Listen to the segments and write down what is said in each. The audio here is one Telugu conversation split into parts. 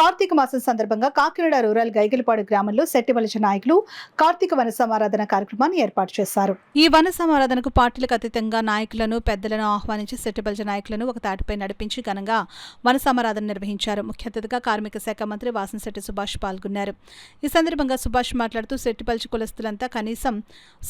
కార్తీక మాసం సందర్భంగా కాకినాడ రూరల్ గైగిలపాడు గ్రామంలో శెట్టిబలిజ నాయకులు కార్తీక వన సమారాధన కార్యక్రమాన్ని ఏర్పాటు చేశారు. ఈ వన సమారాధనకు పార్టీలకు అతీతంగా నాయకులను పెద్దలను ఆహ్వానించి శెట్టిబలిజ నాయకులను ఒక తాటిపై నడిపించి ఘనంగా వన సమారాధన నిర్వహించారు. ముఖ్య అతిథిగా కార్మిక శాఖ మంత్రి వాసంశెట్టి సుభాష్ పాల్గొన్నారు. ఈ సందర్భంగా సుభాష్ మాట్లాడుతూ శెట్టిబలిజ కులస్తులంతా కనీసం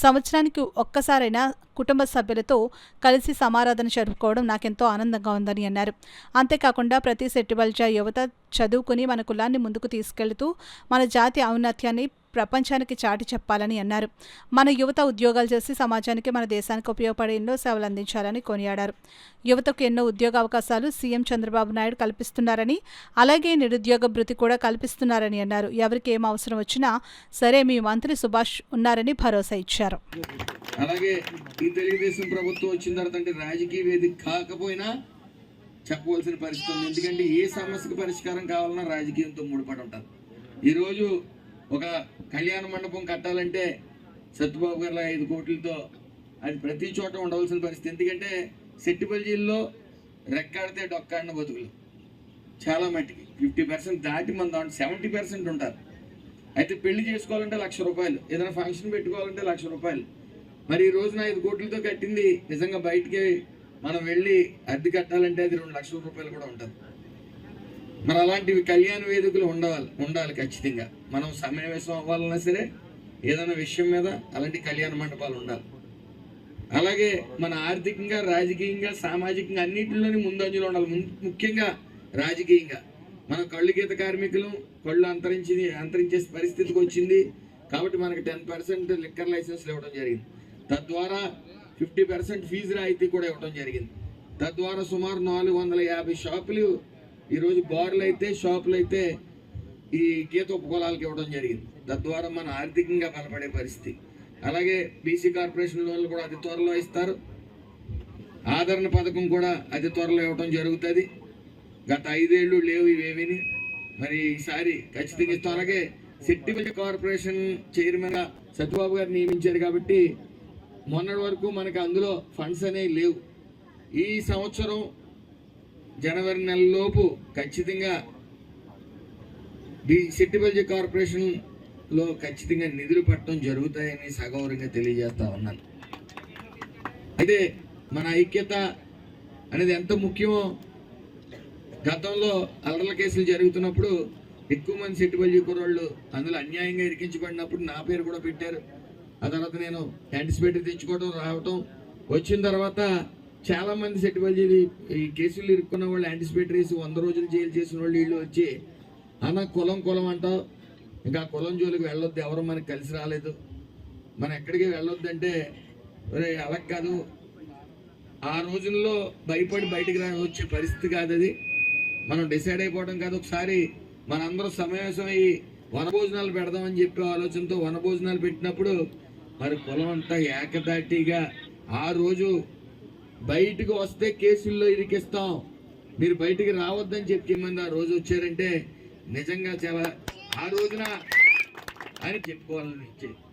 సంవత్సరానికి ఒక్కసారైనా కుటుంబ సభ్యులతో కలిసి సమారాధన జరుపుకోవడం నాకెంతో ఆనందంగా ఉందని అన్నారు. అంతేకాకుండా ప్రతి శెట్టిబలిజ యువత చదువుకుని మన కులాన్ని ముందుకు తీసుకెళ్తూ మన జాతి ఔన్నత్యాన్ని ప్రపంచానికి చాటి చెప్పాలని అన్నారు. మన యువత ఉద్యోగాలు చేసి సమాజానికి మన దేశానికి ఉపయోగపడే ఎన్నో సేవలు అందించాలని కొనియాడారు. యువతకు ఎన్నో ఉద్యోగ అవకాశాలు సీఎం చంద్రబాబు నాయుడు కల్పిస్తున్నారని, అలాగే నిరుద్యోగ భృతి కూడా కల్పిస్తున్నారని అన్నారు. ఎవరికి ఏం అవసరం వచ్చినా సరే మీ మంత్రి సుభాష్ ఉన్నారని భరోసా ఇచ్చారు. అలాగే ఈ తెలుగుదేశం ప్రభుత్వం వచ్చిన తర్వాత అంటే రాజకీయ వేదిక కాకపోయినా చెప్పవలసిన పరిస్థితి ఉంది. ఎందుకంటే ఏ సమస్యకు పరిష్కారం కావాలన్నా రాజకీయంతో ముడిపడి ఉంటారు. ఈరోజు ఒక కళ్యాణ మండపం కట్టాలంటే సత్యబాబు గారు 5 కోట్లతో అది ప్రతి చోట ఉండవలసిన పరిస్థితి. ఎందుకంటే శెట్టిబలిజీల్లో రెక్కాడితే డొక్కాడిన బతుకులు చాలా మట్టికి 50% దాటి మన దాంట్లో 70% ఉంటారు. అయితే పెళ్లి చేసుకోవాలంటే ₹1,00,000, ఏదైనా ఫంక్షన్ పెట్టుకోవాలంటే ₹1,00,000. మరి ఈ రోజున 5 కోట్లతో కట్టింది నిజంగా బయటికి మనం వెళ్ళి అద్దె కట్టాలంటే అది ₹2,00,000 కూడా ఉంటుంది. మరి అలాంటివి కళ్యాణ వేదికలు ఉండాలి ఖచ్చితంగా. మనం సమావేశం అవ్వాలన్నా సరే ఏదైనా విషయం మీద అలాంటి కళ్యాణ మండపాలు ఉండాలి. అలాగే మన ఆర్థికంగా, రాజకీయంగా, సామాజికంగా అన్నింటిలోని ముందంజలో ఉండాలి. ముఖ్యంగా రాజకీయంగా మన కళ్ళు గీత కార్మికులు కళ్ళు అంతరించే పరిస్థితికి వచ్చింది. కాబట్టి మనకి 10% లిక్కర్ లైసెన్స్లు ఇవ్వడం జరిగింది. తద్వారా 50% ఫీజు రాయితీ కూడా ఇవ్వడం జరిగింది. తద్వారా సుమారు 450 షాపులు ఈరోజు బార్లు అయితే, షాపులు అయితే ఈ గీత ఉపకులాలకు ఇవ్వడం జరిగింది. తద్వారా మన ఆర్థికంగా బలపడే పరిస్థితి. అలాగే బీసీ కార్పొరేషన్ లోన్లు కూడా అతి త్వరలో ఇస్తారు. ఆదరణ పథకం కూడా అతి త్వరలో ఇవ్వడం జరుగుతుంది. గత 5 ఏళ్ళు లేవు ఇవేవిని, మరి ఈసారి ఖచ్చితంగా ఇస్తాం. అలాగే శెట్టిబలిజ కార్పొరేషన్ చైర్మన్గా సత్యబాబు గారు నియమించారు కాబట్టి మొన్నటి వరకు మనకు అందులో ఫండ్స్ అనేవి లేవు. ఈ సంవత్సరం జనవరి నెలలోపు ఖచ్చితంగా శెట్టిబలిజ కార్పొరేషన్లో ఖచ్చితంగా నిధులు పట్టడం జరుగుతాయని సగౌరవంగా తెలియజేస్తా ఉన్నాను. అయితే మన ఐక్యత అనేది ఎంత ముఖ్యమో, గతంలో అల్లర్ల కేసులు జరుగుతున్నప్పుడు ఎక్కువ మంది శెట్టిబలిజ కుర్రోళ్ళు అందులో అన్యాయంగా ఇరికించబడినప్పుడు నా పేరు కూడా పెట్టారు. ఆ తర్వాత నేను యాంటిసిపేటరీ తెచ్చుకోవడం రావటం వచ్చిన తర్వాత చాలామంది శెట్టిబలిజీ ఈ కేసులు ఇరుక్కున్న వాళ్ళు యాంటిసిపేటరీస్ 100 రోజులు జైలు చేసిన వాళ్ళు వీళ్ళు వచ్చి అన్న కులం అంటావు, ఇంకా కులం జోలికి వెళ్ళొద్దు, ఎవరు మనకి కలిసి రాలేదు, మనం ఎక్కడికి వెళ్ళొద్దు అంటే అలా కాదు. ఆ రోజుల్లో భయపడి బయటికి వచ్చే పరిస్థితి కాదు అది. మనం డిసైడ్ అయిపోవడం కాదు. ఒకసారి మనందరం సమావేశం అయ్యి వనభోజనాలు పెడదామని చెప్పి ఆలోచనతో వనభోజనాలు పెట్టినప్పుడు మరి కులం అంతా ఏకదాటిగా ఆ రోజు బయటకు వస్తే కేసుల్లో ఇరికిస్తాం, మీరు బయటికి రావద్దని చెప్పి మంది ఆ రోజు వచ్చారంటే నిజంగా చాలా ఆ రోజున అని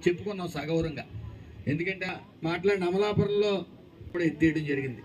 చెప్పుకున్నాం సగౌరవంగా. ఎందుకంటే మాట్లాడిన అమలాపురంలో కూడా ఎత్తేయడం జరిగింది.